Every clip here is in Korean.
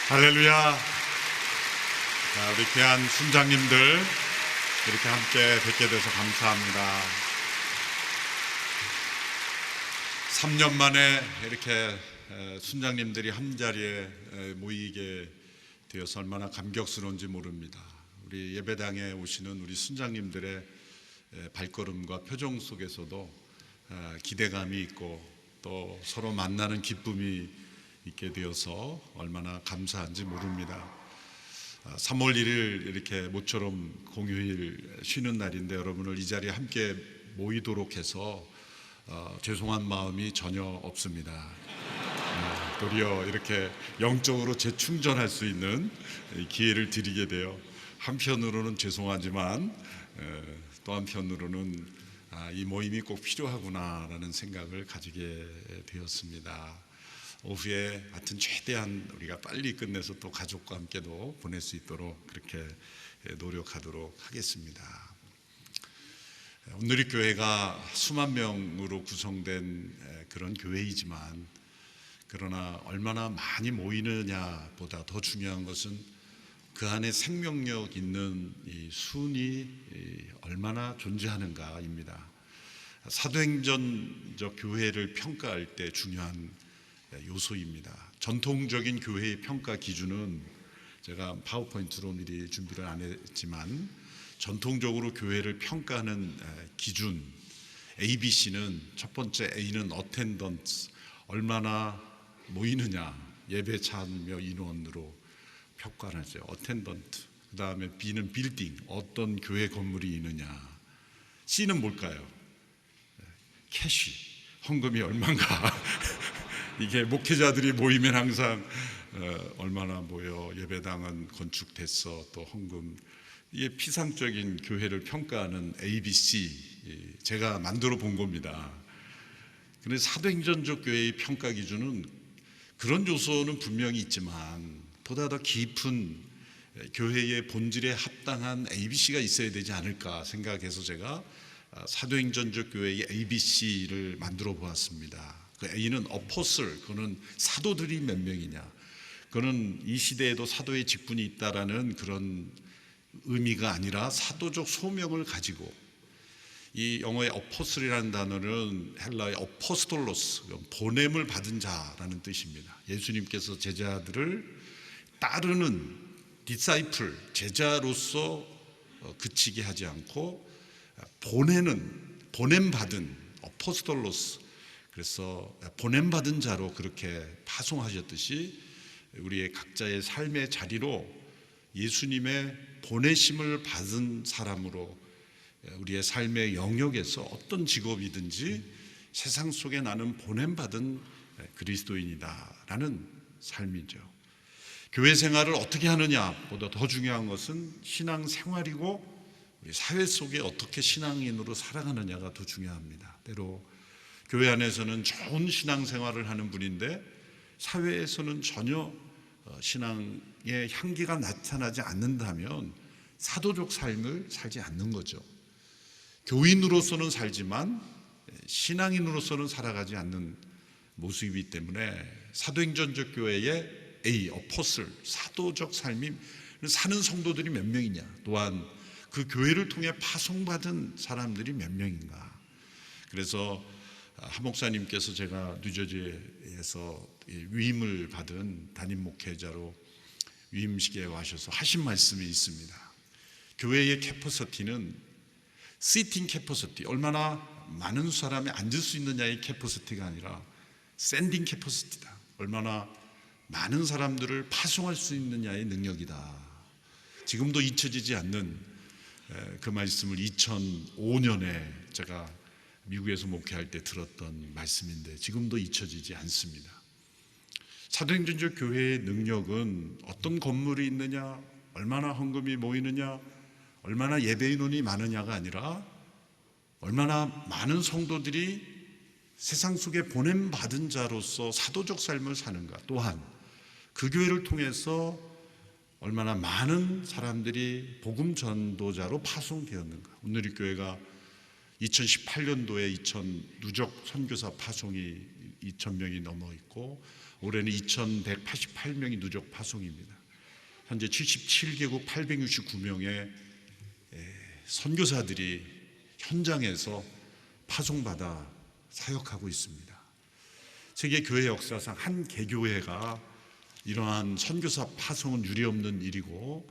할렐루야. 자, 우리 귀한 순장님들 이렇게 함께 뵙게 돼서 감사합니다. 3년 만에 이렇게 순장님들이 한자리에 모이게 되어서 얼마나 감격스러운지 모릅니다. 우리 예배당에 오시는 우리 순장님들의 발걸음과 표정 속에서도 기대감이 있고 또 서로 만나는 기쁨이 있게 되어서 얼마나 감사한지 모릅니다. 3월 1일 이렇게 모처럼 공휴일 쉬는 날인데 여러분을 이 자리에 함께 모이도록 해서 죄송한 마음이 전혀 없습니다. 도리어 이렇게 영적으로 재충전할 수 있는 기회를 드리게 되어 한편으로는 죄송하지만 또 한편으로는 이 모임이 꼭 필요하구나라는 생각을 가지게 되었습니다. 오후에 하여튼 최대한 우리가 빨리 끝내서 또 가족과 함께도 보낼 수 있도록 그렇게 노력하도록 하겠습니다. 오늘의 교회가 수만 명으로 구성된 그런 교회이지만 그러나 얼마나 많이 모이느냐보다 더 중요한 것은 그 안에 생명력 있는 이 순이 얼마나 존재하는가입니다. 사도행전적 교회를 평가할 때 중요한 요소입니다. 전통적인 교회의 평가 기준은 제가 파워포인트로 미리 준비를 안 했지만 전통적으로 교회를 평가하는 기준 ABC는 첫 번째 A는 attendance, 얼마나 모이느냐, 예배 참여 인원으로 평가를 하죠. attendant. 그 다음에 B는 building, 어떤 교회 건물이 있느냐. C는 뭘까요? 캐시, 헌금이 얼마인가. 이게 목회자들이 모이면 항상 얼마나 모여, 예배당은 건축됐어, 또 헌금. 이게 피상적인 교회를 평가하는 ABC 제가 만들어 본 겁니다. 그런데 사도행전적 교회의 평가 기준은 그런 요소는 분명히 있지만 보다 더 깊은 교회의 본질에 합당한 ABC가 있어야 되지 않을까 생각해서 제가 사도행전적 교회의 ABC를 만들어 보았습니다. 그 A는 어포슬, 그거는 사도들이 몇 명이냐, 그거는 이 시대에도 사도의 직분이 있다라는 그런 의미가 아니라 사도적 소명을 가지고, 이 영어의 어포슬이라는 단어는 헬라의 어포스톨로스, 보냄을 받은 자라는 뜻입니다. 예수님께서 제자들을 따르는 디사이플, 제자로서 그치게 하지 않고 보내는, 보냄받은 어포스톨로스, 그래서 보냄받은 자로 그렇게 파송하셨듯이 우리의 각자의 삶의 자리로 예수님의 보내심을 받은 사람으로 우리의 삶의 영역에서 어떤 직업이든지 세상 속에 나는 보냄받은 그리스도인이다라는 삶이죠. 교회 생활을 어떻게 하느냐보다 더 중요한 것은 신앙 생활이고 우리 사회 속에 어떻게 신앙인으로 살아가느냐가 더 중요합니다. 때로 교회 안에서는 좋은 신앙생활을 하는 분인데 사회에서는 전혀 신앙의 향기가 나타나지 않는다면 사도적 삶을 살지 않는 거죠. 교인으로서는 살지만 신앙인으로서는 살아가지 않는 모습이기 때문에 사도행전적 교회의 A, 어포슬, 사도적 삶이 사는 성도들이 몇 명이냐, 또한 그 교회를 통해 파송받은 사람들이 몇 명인가. 그래서 한 목사님께서 제가 뉴저지에서 위임을 받은 담임 목회자로 위임식에 와셔서 하신 말씀이 있습니다. 교회의 캐퍼시티는 시팅 캐퍼시티, 얼마나 많은 사람이 앉을 수 있느냐의 캐퍼시티가 아니라 샌딩 캐퍼시티다, 얼마나 많은 사람들을 파송할 수 있느냐의 능력이다. 지금도 잊혀지지 않는 그 말씀을 2005년에 제가 미국에서 목회할 때 들었던 말씀인데 지금도 잊혀지지 않습니다. 사도행전적 교회의 능력은 어떤 건물이 있느냐, 얼마나 헌금이 모이느냐, 얼마나 예배 인원이 많으냐가 아니라 얼마나 많은 성도들이 세상 속에 보냄받은 자로서 사도적 삶을 사는가, 또한 그 교회를 통해서 얼마나 많은 사람들이 복음 전도자로 파송되었는가. 오늘의 교회가 2018년도에 누적 선교사 파송이 2,000명이 넘어 있고 올해는 2188명이 누적 파송입니다. 현재 77개국 869명의 선교사들이 현장에서 파송받아 사역하고 있습니다. 세계 교회 역사상 한 개교회가 이러한 선교사 파송은 유례없는 일이고,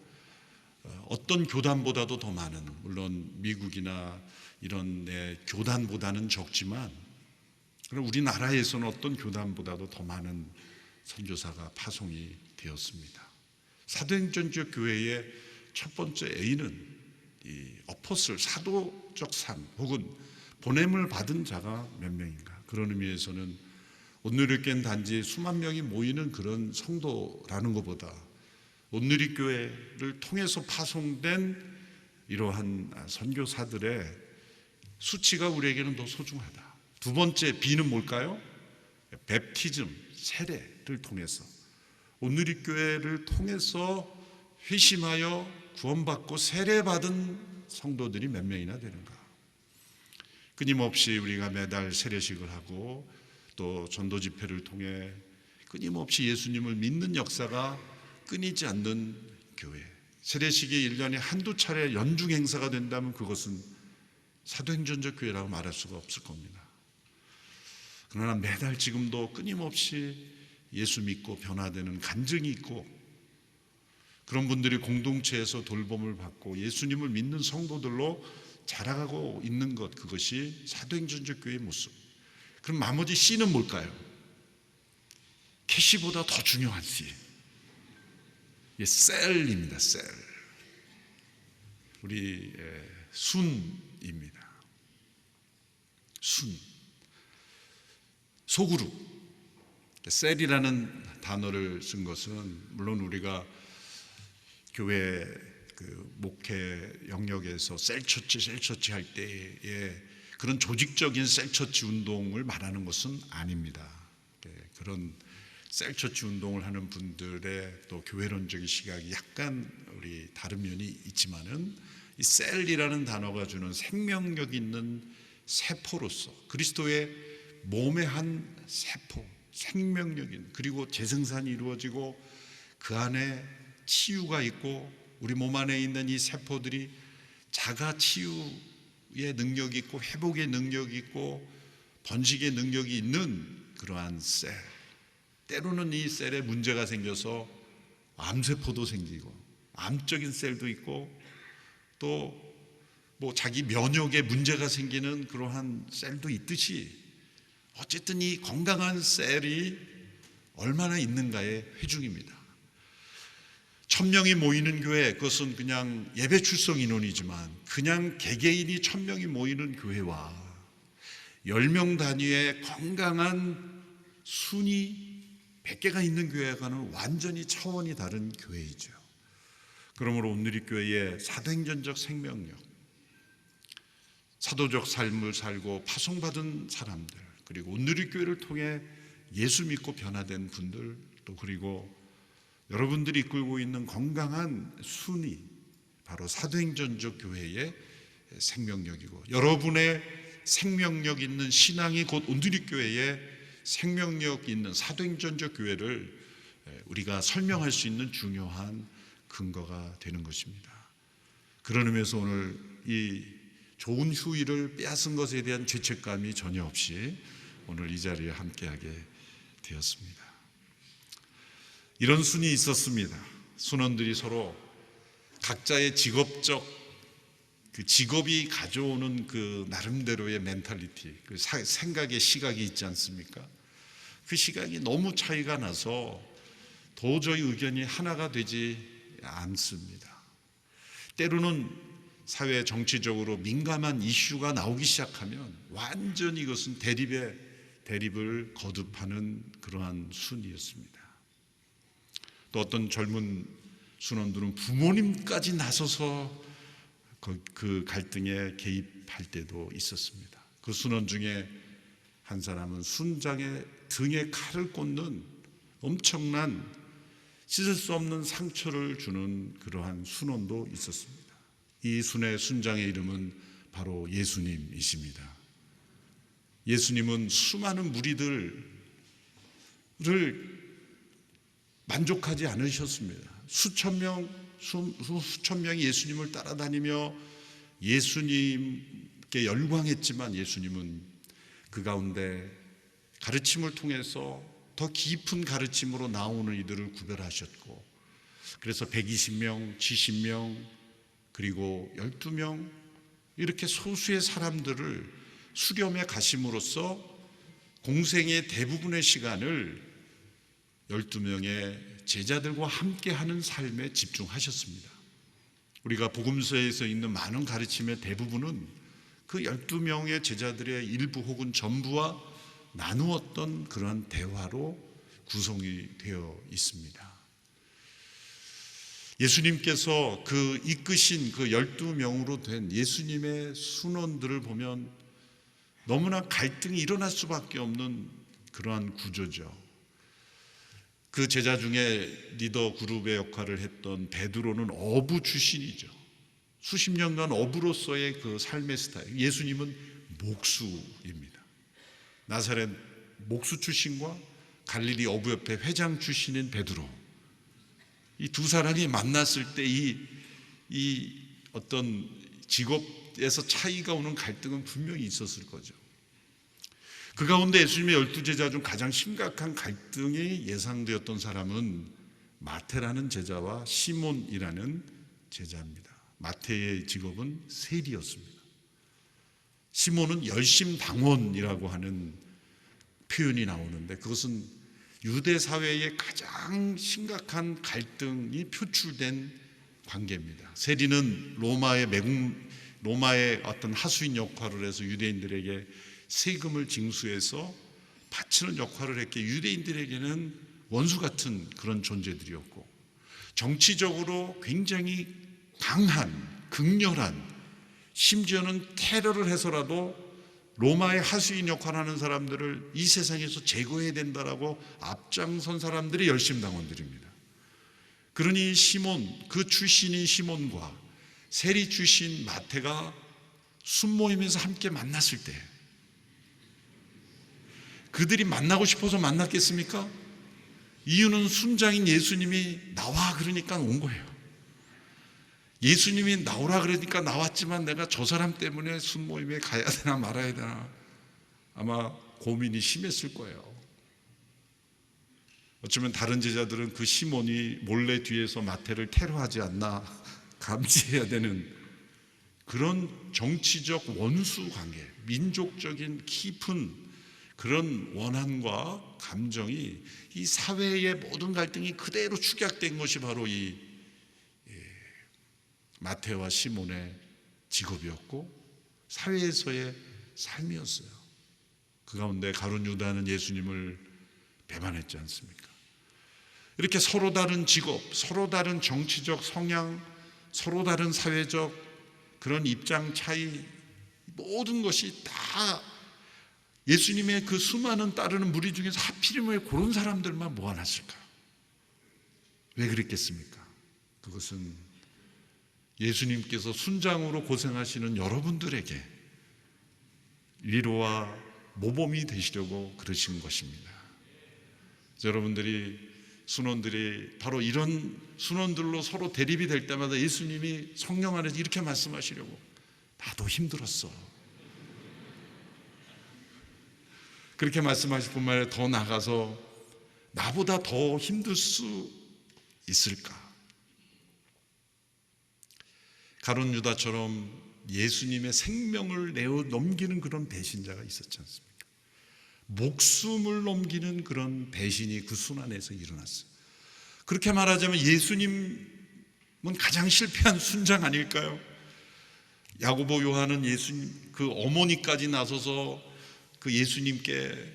어떤 교단보다도 더 많은, 물론 미국이나 이런 교단보다는 적지만 그럼 우리나라에서는 어떤 교단보다도 더 많은 선교사가 파송이 되었습니다. 사도행전 지역 교회의 첫 번째 A는 이 어포슬, 사도적 삶 혹은 보냄을 받은 자가 몇 명인가. 그런 의미에서는 온누리교회는 단지 수만 명이 모이는 그런 성도라는 것보다 온누리교회를 통해서 파송된 이러한 선교사들의 수치가 우리에게는 더 소중하다. 두 번째 B는 뭘까요? 베프티즘, 세례를 통해서, 온누리교회를 통해서 회심하여 구원받고 세례받은 성도들이 몇 명이나 되는가. 끊임없이 우리가 매달 세례식을 하고 또 전도 집회를 통해 끊임없이 예수님을 믿는 역사가 끊이지 않는 교회, 세례식이 1년에 한두 차례 연중 행사가 된다면 그것은 사도행전적 교회라고 말할 수가 없을 겁니다. 그러나 매달 지금도 끊임없이 예수 믿고 변화되는 간증이 있고, 그런 분들이 공동체에서 돌봄을 받고 예수님을 믿는 성도들로 자라가고 있는 것, 그것이 사도행전적 교회의 모습. 그럼 나머지 C는 뭘까요? 캐시보다 더 중요한 C, 셀입니다. 셀. 우리 순입니다. 순, 소그룹. 셀이라는 단어를 쓴 것은, 물론 우리가 교회 목회 영역에서 셀처치 할 때에 그런 조직적인 셀처치 운동을 말하는 것은 아닙니다. 그런 셀처치 운동을 하는 분들의 또 교회론적인 시각이 약간 우리 다른 면이 있지만은, 이 셀이라는 단어가 주는 생명력 있는 세포로서 그리스도의 몸의 한 세포, 생명력 있는, 그리고 재생산이 이루어지고 그 안에 치유가 있고 우리 몸 안에 있는 이 세포들이 자가 치유의 능력이 있고 회복의 능력이 있고 번식의 능력이 있는 그러한 셀. 때로는 이 셀에 문제가 생겨서 암세포도 생기고 암적인 셀도 있고 또 뭐 자기 면역에 문제가 생기는 그러한 셀도 있듯이, 어쨌든 이 건강한 셀이 얼마나 있는가의 회중입니다. 1000명이 모이는 교회, 그것은 그냥 예배 출석 인원이지만 그냥 개개인이 1000명이 모이는 교회와 10명 단위의 건강한 순이 100개가 있는 교회와는 완전히 차원이 다른 교회이죠. 그러므로 온누리교회의 사도행전적 생명력, 사도적 삶을 살고 파송받은 사람들, 그리고 온누리교회를 통해 예수 믿고 변화된 분들, 또 그리고 여러분들이 이끌고 있는 건강한 순이 바로 사도행전적 교회의 생명력이고, 여러분의 생명력 있는 신앙이 곧 온누리교회의 생명력 있는 사도행전적 교회를 우리가 설명할 수 있는 중요한 근거가 되는 것입니다. 그런 의미에서 오늘 이 좋은 휴일을 빼앗은 것에 대한 죄책감이 전혀 없이 오늘 이 자리에 함께하게 되었습니다. 이런 순이 있었습니다. 순원들이 서로 각자의 직업적 그 직업이 가져오는 그 나름대로의 멘탈리티, 그 생각의 시각이 있지 않습니까? 그 시각이 너무 차이가 나서 도저히 의견이 하나가 되지 않습니다. 때로는 사회 정치적으로 민감한 이슈가 나오기 시작하면 완전히 이것은 대립을 거듭하는 그러한 순이었습니다. 또 어떤 젊은 순원들은 부모님까지 나서서 그 갈등에 개입할 때도 있었습니다. 그 순원 중에 한 사람은 순장의 등에 칼을 꽂는 엄청난 씻을 수 없는 상처를 주는 그러한 순원도 있었습니다. 이 순장의 이름은 바로 예수님이십니다. 예수님은 수많은 무리들을 만족하지 않으셨습니다. 수천 명이 예수님을 따라다니며 예수님께 열광했지만 예수님은 그 가운데 가르침을 통해서 더 깊은 가르침으로 나오는 이들을 구별하셨고, 그래서 120명, 70명, 그리고 12명 이렇게 소수의 사람들을 수렴해 가심으로써 공생의 대부분의 시간을 12명의 제자들과 함께하는 삶에 집중하셨습니다. 우리가 복음서에서 있는 많은 가르침의 대부분은 그 12명의 제자들의 일부 혹은 전부와 나누었던 그런 대화로 구성이 되어 있습니다. 예수님께서 그 이끄신 그 12명으로 된 예수님의 순원들을 보면 너무나 갈등이 일어날 수밖에 없는 그러한 구조죠. 그 제자 중에 리더 그룹의 역할을 했던 베드로는 어부 출신이죠. 수십 년간 어부로서의 그 삶의 스타일. 예수님은 목수입니다. 나사렛 목수 출신과 갈릴리 어부협회 회장 출신인 베드로, 이 두 사람이 만났을 때 이 어떤 직업에서 차이가 오는 갈등은 분명히 있었을 거죠. 그 가운데 예수님의 12제자 중 가장 심각한 갈등이 예상되었던 사람은 마태라는 제자와 시몬이라는 제자입니다. 마태의 직업은 세리였습니다. 시몬은 열심당원이라고 하는 표현이 나오는데, 그것은 유대 사회의 가장 심각한 갈등이 표출된 관계입니다. 세리는 로마의 어떤 하수인 역할을 해서 유대인들에게 세금을 징수해서 바치는 역할을 했기에 유대인들에게는 원수 같은 그런 존재들이었고, 정치적으로 굉장히 강한, 극렬한, 심지어는 테러를 해서라도 로마의 하수인 역할을 하는 사람들을 이 세상에서 제거해야 된다라고 앞장선 사람들이 열심당원들입니다. 그러니 시몬, 그 출신인 시몬과 세리 출신 마태가 순모임에서 함께 만났을 때 그들이 만나고 싶어서 만났겠습니까? 이유는 순장인 예수님이 나와 그러니까 온 거예요. 예수님이 나오라 그러니까 나왔지만 내가 저 사람 때문에 순모임에 가야 되나 말아야 되나 아마 고민이 심했을 거예요. 어쩌면 다른 제자들은 그 시몬이 몰래 뒤에서 마태를 테러하지 않나 감지해야 되는 그런 정치적 원수 관계, 민족적인 깊은 그런 원한과 감정이 이 사회의 모든 갈등이 그대로 축약된 것이 바로 이 마태와 시몬의 직업이었고 사회에서의 삶이었어요. 그 가운데 가룟 유다는 예수님을 배반했지 않습니까? 이렇게 서로 다른 직업, 서로 다른 정치적 성향, 서로 다른 사회적 그런 입장 차이, 모든 것이 다 예수님의 그 수많은 따르는 무리 중에서 하필이면 왜 그런 사람들만 모아놨을까? 왜 그랬겠습니까? 그것은 예수님께서 순장으로 고생하시는 여러분들에게 위로와 모범이 되시려고 그러신 것입니다. 여러분들이 순원들이 바로 이런 순원들로 서로 대립이 될 때마다 예수님이 성령 안에서 이렇게 말씀하시려고, 나도 힘들었어. 그렇게 말씀하실 뿐만 아니라 더 나아가서 나보다 더 힘들 수 있을까? 가룟 유다처럼 예수님의 생명을 내어 넘기는 그런 배신자가 있었지 않습니까? 목숨을 넘기는 그런 배신이 그 순환에서 일어났어요. 그렇게 말하자면 예수님은 가장 실패한 순장 아닐까요? 야고보 요한은 예수님 그 어머니까지 나서서 그 예수님께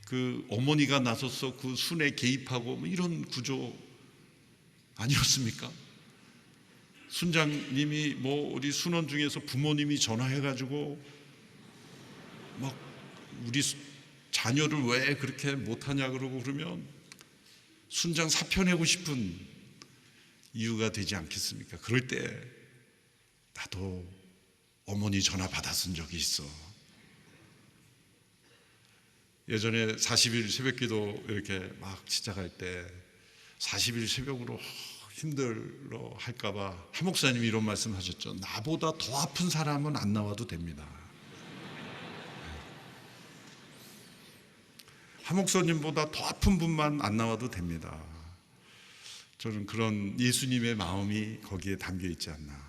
그 어머니가 나서서 그 순에 개입하고 뭐 이런 구조 아니었습니까? 순장님이 뭐 우리 순원 중에서 부모님이 전화해가지고 막 우리 자녀를 왜 그렇게 못하냐 그러고 그러면 순장 사표내고 싶은 이유가 되지 않겠습니까? 그럴 때 나도 어머니 전화 받았은 적이 있어. 예전에 40일 새벽기도 이렇게 막 시작할 때 40일 새벽으로 힘들어 할까봐 한 목사님이 이런 말씀 하셨죠. 나보다 더 아픈 사람은 안 나와도 됩니다. 한 목사님보다 더 아픈 분만 안 나와도 됩니다. 저는 그런 예수님의 마음이 거기에 담겨 있지 않나.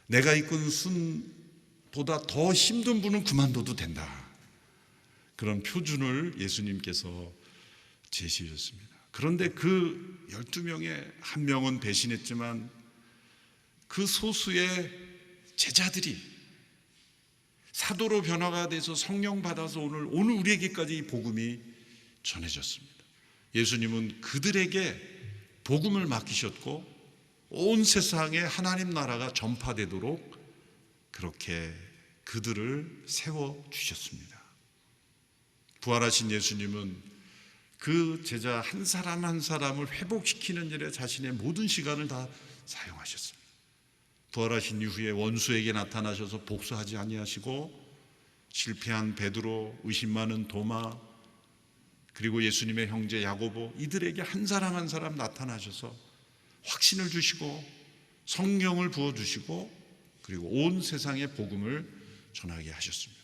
내가 이끈 순보다 더 힘든 분은 그만둬도 된다. 그런 표준을 예수님께서 제시하셨습니다. 그런데 그 12명의 한 명은 배신했지만 그 소수의 제자들이 사도로 변화가 돼서 성령 받아서 오늘 우리에게까지 이 복음이 전해졌습니다. 예수님은 그들에게 복음을 맡기셨고 온 세상에 하나님 나라가 전파되도록 그렇게 그들을 세워주셨습니다. 부활하신 예수님은 그 제자 한 사람 한 사람을 회복시키는 일에 자신의 모든 시간을 다 사용하셨습니다. 부활하신 이후에 원수에게 나타나셔서 복수하지 아니하시고 실패한 베드로, 의심 많은 도마, 그리고 예수님의 형제 야고보, 이들에게 한 사람 한 사람 나타나셔서 확신을 주시고 성령을 부어주시고 그리고 온 세상에 복음을 전하게 하셨습니다.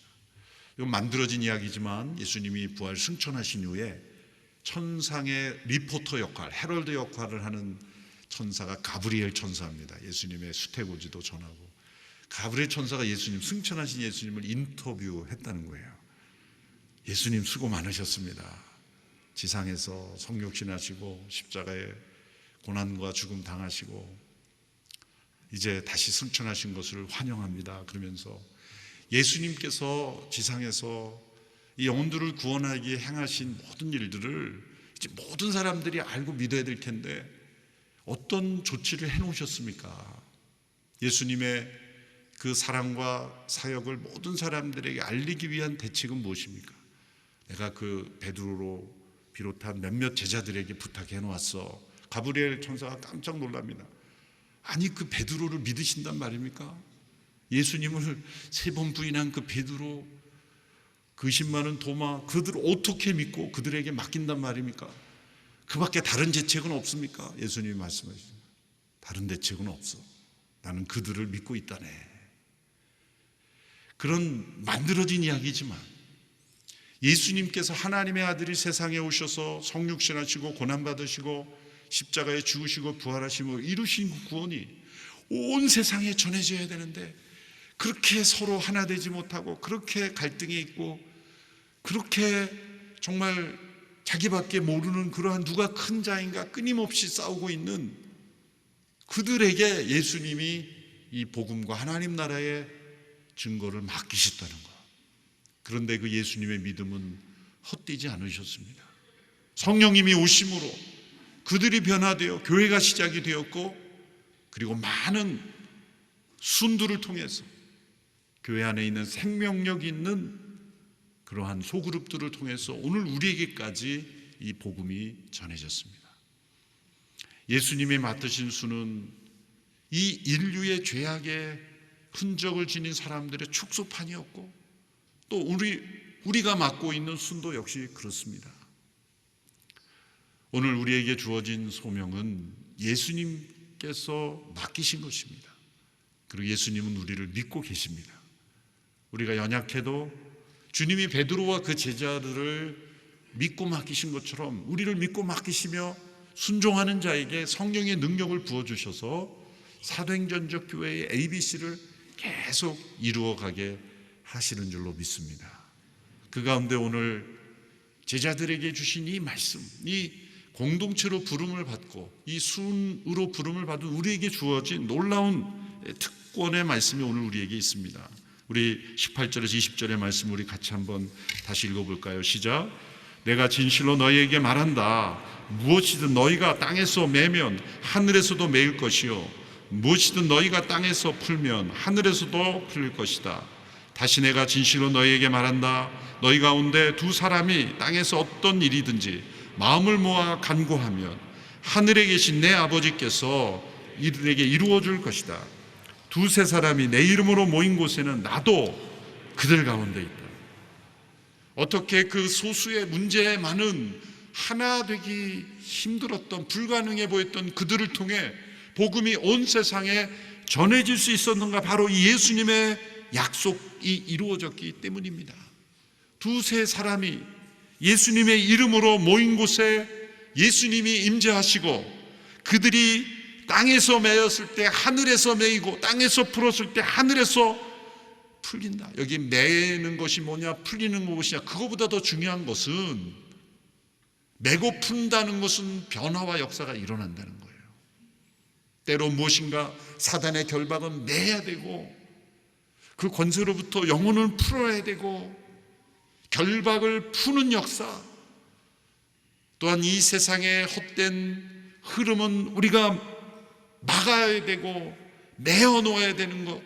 이건 만들어진 이야기지만 예수님이 부활 승천하신 후에 천상의 리포터 역할, 헤럴드 역할을 하는 천사가 가브리엘 천사입니다. 예수님의 수태고지도 전하고, 가브리엘 천사가 예수님, 승천하신 예수님을 인터뷰했다는 거예요. 예수님 수고 많으셨습니다. 지상에서 성육신하시고 십자가에 고난과 죽음 당하시고 이제 다시 승천하신 것을 환영합니다. 그러면서 예수님께서 지상에서 이 영혼들을 구원하기 위해 행하신 모든 일들을 이제 모든 사람들이 알고 믿어야 될 텐데 어떤 조치를 해놓으셨습니까? 예수님의 그 사랑과 사역을 모든 사람들에게 알리기 위한 대책은 무엇입니까? 내가 그 베드로로 비롯한 몇몇 제자들에게 부탁해 놓았어. 가브리엘 천사가 깜짝 놀랍니다. 아니 그 베드로를 믿으신단 말입니까? 예수님을 3번 부인한 그 베드로, 그 의심 많은 도마, 그들을 어떻게 믿고 그들에게 맡긴단 말입니까? 그 밖에 다른 대책은 없습니까? 예수님이 말씀하시죠. 다른 대책은 없어. 나는 그들을 믿고 있다네. 그런 만들어진 이야기지만 예수님께서 하나님의 아들이 세상에 오셔서 성육신하시고 고난받으시고 십자가에 죽으시고 부활하시고 이루신 그 구원이 온 세상에 전해져야 되는데 그렇게 서로 하나 되지 못하고 그렇게 갈등이 있고 그렇게 정말 자기밖에 모르는 그러한 누가 큰 자인가 끊임없이 싸우고 있는 그들에게 예수님이 이 복음과 하나님 나라의 증거를 맡기셨다는 것. 그런데 그 예수님의 믿음은 헛되지 않으셨습니다. 성령님이 오심으로 그들이 변화되어 교회가 시작이 되었고 그리고 많은 순들을 통해서 교회 안에 있는 생명력 있는 그러한 소그룹들을 통해서 오늘 우리에게까지 이 복음이 전해졌습니다. 예수님이 맡으신 수는 이 인류의 죄악의 흔적을 지닌 사람들의 축소판이었고 또 우리가 맡고 있는 순도 역시 그렇습니다. 오늘 우리에게 주어진 소명은 예수님께서 맡기신 것입니다. 그리고 예수님은 우리를 믿고 계십니다. 우리가 연약해도 주님이 베드로와 그 제자들을 믿고 맡기신 것처럼 우리를 믿고 맡기시며 순종하는 자에게 성령의 능력을 부어주셔서 사도행전적 교회의 ABC를 계속 이루어가게 하시는 줄로 믿습니다. 그 가운데 오늘 제자들에게 주신 이 말씀, 이 공동체로 부름을 받고 이 순으로 부름을 받은 우리에게 주어진 놀라운 특권의 말씀이 오늘 우리에게 있습니다. 우리 18절에서 20절의 말씀 우리 같이 한번 다시 읽어볼까요? 시작. 내가 진실로 너희에게 말한다. 무엇이든 너희가 땅에서 매면 하늘에서도 매일 것이요 무엇이든 너희가 땅에서 풀면 하늘에서도 풀릴 것이다. 다시 내가 진실로 너희에게 말한다. 너희 가운데 2사람이 땅에서 어떤 일이든지 마음을 모아 간구하면 하늘에 계신 내 아버지께서 이들에게 이루어 줄 것이다. 2-3사람이 내 이름으로 모인 곳에는 나도 그들 가운데 있다. 어떻게 그 소수의 문제에 많은 하나 되기 힘들었던, 불가능해 보였던 그들을 통해 복음이 온 세상에 전해질 수 있었는가? 바로 이 예수님의 약속이 이루어졌기 때문입니다. 두세 사람이 예수님의 이름으로 모인 곳에 예수님이 임재하시고, 그들이 땅에서 매였을 때 하늘에서 매이고, 땅에서 풀었을 때 하늘에서 풀린다. 여기 매는 것이 뭐냐, 풀리는 것이냐, 그거보다 더 중요한 것은, 매고 푼다는 것은 변화와 역사가 일어난다는 거예요. 때로 무엇인가 사단의 결박은 매야 되고, 그 권세로부터 영혼을 풀어야 되고, 결박을 푸는 역사, 또한 이 세상의 헛된 흐름은 우리가 막아야 되고 내어 놓아야 되는 것,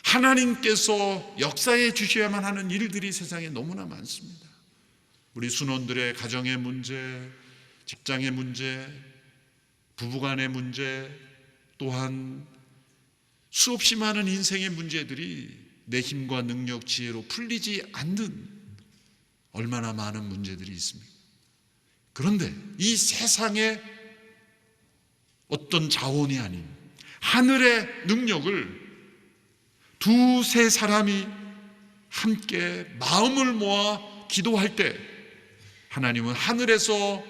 하나님께서 역사해 주셔야만 하는 일들이 세상에 너무나 많습니다. 우리 순원들의 가정의 문제, 직장의 문제, 부부간의 문제, 또한 수없이 많은 인생의 문제들이 내 힘과 능력, 지혜로 풀리지 않는 얼마나 많은 문제들이 있습니까? 그런데 이 세상에 어떤 자원이 아닌 하늘의 능력을 두세 사람이 함께 마음을 모아 기도할 때, 하나님은 하늘에서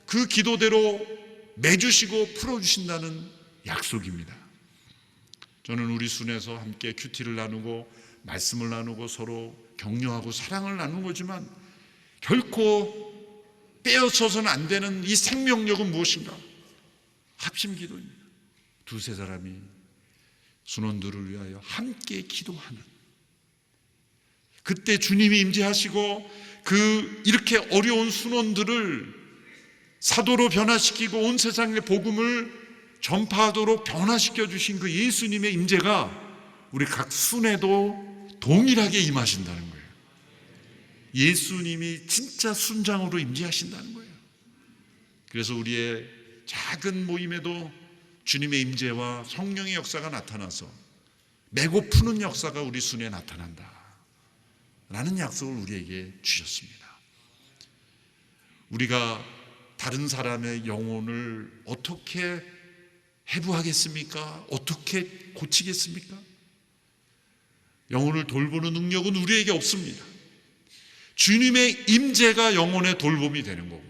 그 기도대로 매주시고 풀어주신다는 약속입니다. 저는 우리 순에서 함께 큐티를 나누고 말씀을 나누고 서로 격려하고 사랑을 나누는 거지만, 결코 빼앗아서는 안 되는 이 생명력은 무엇인가? 합심 기도입니다. 두세 사람이 순원들을 위하여 함께 기도하는, 그때 주님이 임재하시고 이렇게 어려운 순원들을 사도로 변화시키고 온 세상의 복음을 전파하도록 변화시켜 주신 그 예수님의 임재가 우리 각 순에도 동일하게 임하신다는 거예요. 예수님이 진짜 순장으로 임재하신다는 거예요. 그래서 우리의 작은 모임에도 주님의 임재와 성령의 역사가 나타나서 매고 푸는 역사가 우리 순에 나타난다 라는 약속을 우리에게 주셨습니다. 우리가 다른 사람의 영혼을 어떻게 해부하겠습니까? 어떻게 고치겠습니까? 영혼을 돌보는 능력은 우리에게 없습니다. 주님의 임재가 영혼의 돌봄이 되는 거고,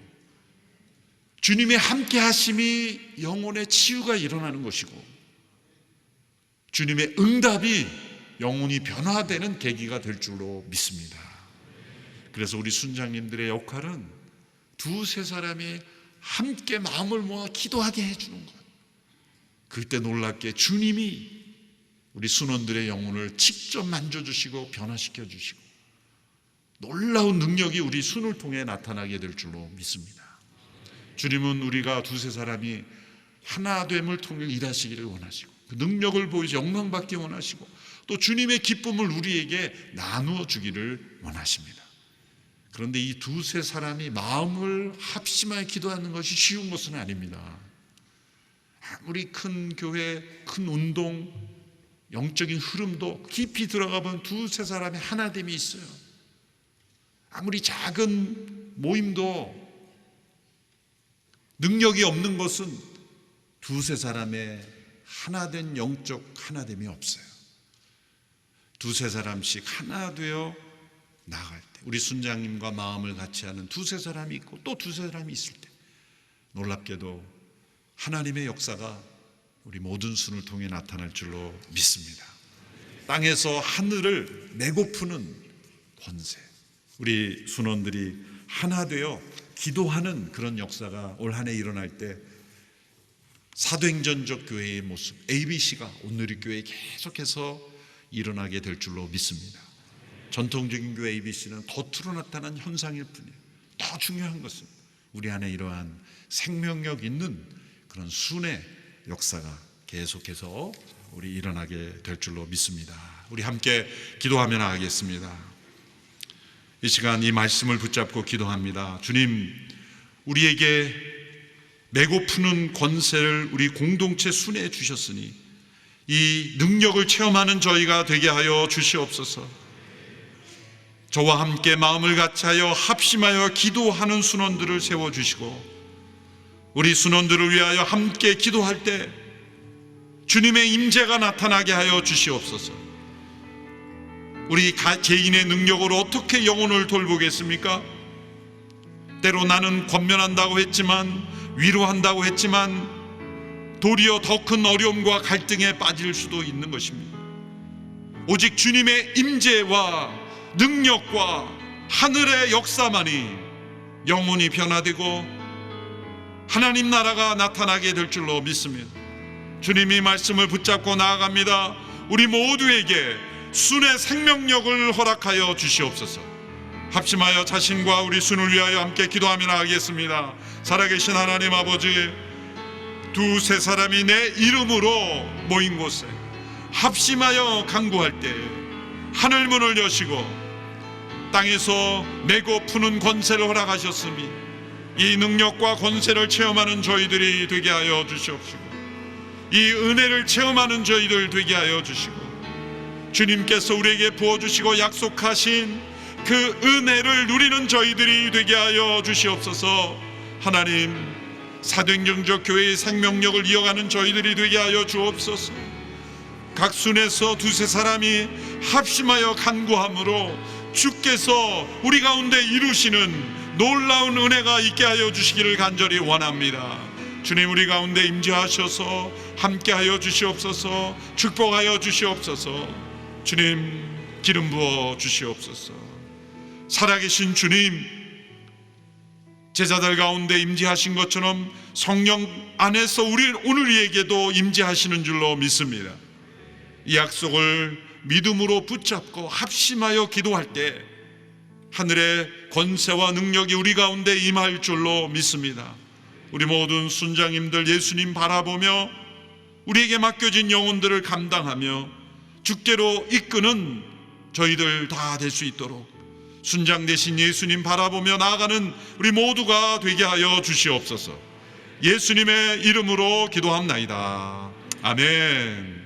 주님의 함께 하심이 영혼의 치유가 일어나는 것이고, 주님의 응답이 영혼이 변화되는 계기가 될 줄로 믿습니다. 그래서 우리 순장님들의 역할은 두세 사람이 함께 마음을 모아 기도하게 해주는 것. 그때 놀랍게 주님이 우리 순원들의 영혼을 직접 만져주시고 변화시켜 주시고, 놀라운 능력이 우리 순을 통해 나타나게 될 줄로 믿습니다. 주님은 우리가 두세 사람이 하나됨을 통해 일하시기를 원하시고, 그 능력을 보이시 영광받기 원하시고, 또 주님의 기쁨을 우리에게 나누어 주기를 원하십니다. 그런데 이 두세 사람이 마음을 합심하여 기도하는 것이 쉬운 것은 아닙니다. 아무리 큰 교회, 큰 운동, 영적인 흐름도 깊이 들어가 보면 두세 사람의 하나됨이 있어요. 아무리 작은 모임도 능력이 없는 것은 두세 사람의 하나된 영적 하나됨이 없어요. 두세 사람씩 하나 되어 나갈 때, 우리 순장님과 마음을 같이 하는 두세 사람이 있고 또 두세 사람이 있을 때, 놀랍게도 하나님의 역사가 우리 모든 순을 통해 나타날 줄로 믿습니다. 땅에서 하늘을 매고 푸는 권세, 우리 순원들이 하나 되어 기도하는 그런 역사가 올 한 해 일어날 때, 사도행전적 교회의 모습 ABC가 오늘의 교회에 계속해서 일어나게 될 줄로 믿습니다. 전통적인 교회 ABC는 겉으로 나타난 현상일 뿐이에요. 더 중요한 것은 우리 안에 이러한 생명력 있는 그런 순의 역사가 계속해서 우리 일어나게 될 줄로 믿습니다. 우리 함께 기도하며 나가겠습니다. 이 시간 이 말씀을 붙잡고 기도합니다. 주님, 우리에게 매고 푸는 권세를 우리 공동체 순에 주셨으니 이 능력을 체험하는 저희가 되게 하여 주시옵소서. 저와 함께 마음을 같이하여 합심하여 기도하는 순원들을 세워주시고, 우리 순원들을 위하여 함께 기도할 때 주님의 임재가 나타나게 하여 주시옵소서. 우리 개인의 능력으로 어떻게 영혼을 돌보겠습니까? 때로 나는 권면한다고 했지만, 위로한다고 했지만 도리어 더 큰 어려움과 갈등에 빠질 수도 있는 것입니다. 오직 주님의 임재와 능력과 하늘의 역사만이 영혼이 변화되고 하나님 나라가 나타나게 될 줄로 믿습니다. 주님이 말씀을 붙잡고 나아갑니다. 우리 모두에게 순의 생명력을 허락하여 주시옵소서. 합심하여 자신과 우리 순을 위하여 함께 기도하며 나가겠습니다. 살아계신 하나님 아버지, 두세 사람이 내 이름으로 모인 곳에 합심하여 간구할 때 하늘문을 여시고 땅에서 메고 푸는 권세를 허락하셨으니 이 능력과 권세를 체험하는 저희들이 되게 하여 주시옵시고, 이 은혜를 체험하는 저희들 되게 하여 주시고, 주님께서 우리에게 부어주시고 약속하신 그 은혜를 누리는 저희들이 되게 하여 주시옵소서. 하나님, 사도행전적 교회의 생명력을 이어가는 저희들이 되게 하여 주옵소서. 각 순에서 두세 사람이 합심하여 간구함으로 주께서 우리 가운데 이루시는 놀라운 은혜가 있게 하여 주시기를 간절히 원합니다. 주님, 우리 가운데 임재하셔서 함께하여 주시옵소서. 축복하여 주시옵소서. 주님, 기름 부어 주시옵소서. 살아계신 주님, 제자들 가운데 임재하신 것처럼 성령 안에서 오늘 우리에게도 임재하시는 줄로 믿습니다. 이 약속을 믿음으로 붙잡고 합심하여 기도할 때 하늘의 권세와 능력이 우리 가운데 임할 줄로 믿습니다. 우리 모든 순장님들 예수님 바라보며 우리에게 맡겨진 영혼들을 감당하며 주께로 이끄는 저희들 다 될 수 있도록 순장 되신 예수님 바라보며 나아가는 우리 모두가 되게 하여 주시옵소서. 예수님의 이름으로 기도합나이다. 아멘.